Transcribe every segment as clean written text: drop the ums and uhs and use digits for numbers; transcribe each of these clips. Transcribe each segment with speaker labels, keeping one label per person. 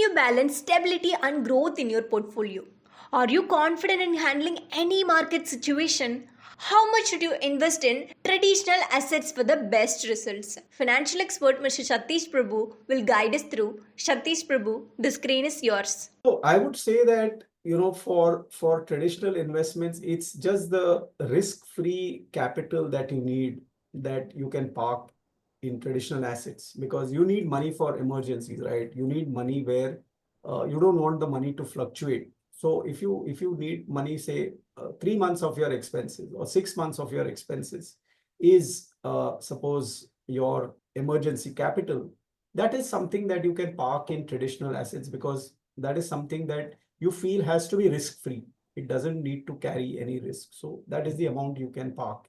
Speaker 1: you balance stability and growth in your portfolio? Are you confident in handling any market situation? How much should you invest in traditional assets for the best results? Financial expert Mr. Satish Prabhu will guide us through. Satish Prabhu, the screen is yours.
Speaker 2: So I would say that, for traditional investments, it's just the risk-free capital that you need, that you can park in traditional assets, because you need money for emergencies, right? You need money where you don't want the money to fluctuate. So if you need money, say 3 months of your expenses or 6 months of your expenses is suppose your emergency capital, that is something that you can park in traditional assets, because that is something that you feel has to be risk free. It doesn't need to carry any risk. So that is the amount you can park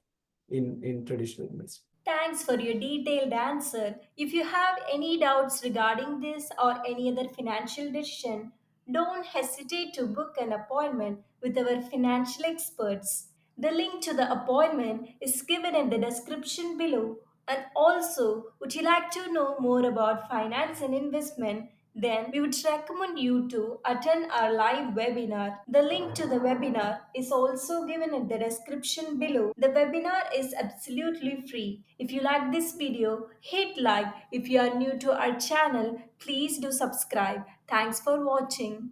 Speaker 2: in traditional investment.
Speaker 1: Thanks for your detailed answer. If you have any doubts regarding this or any other financial decision, don't hesitate to book an appointment with our financial experts. The link to the appointment is given in the description below. And also, would you like to know more about finance and investment? Then we would recommend you to attend our live webinar. The link to the webinar is also given in the description below. The webinar is absolutely free. If you like this video, hit like. If you are new to our channel, please do subscribe. Thanks for watching.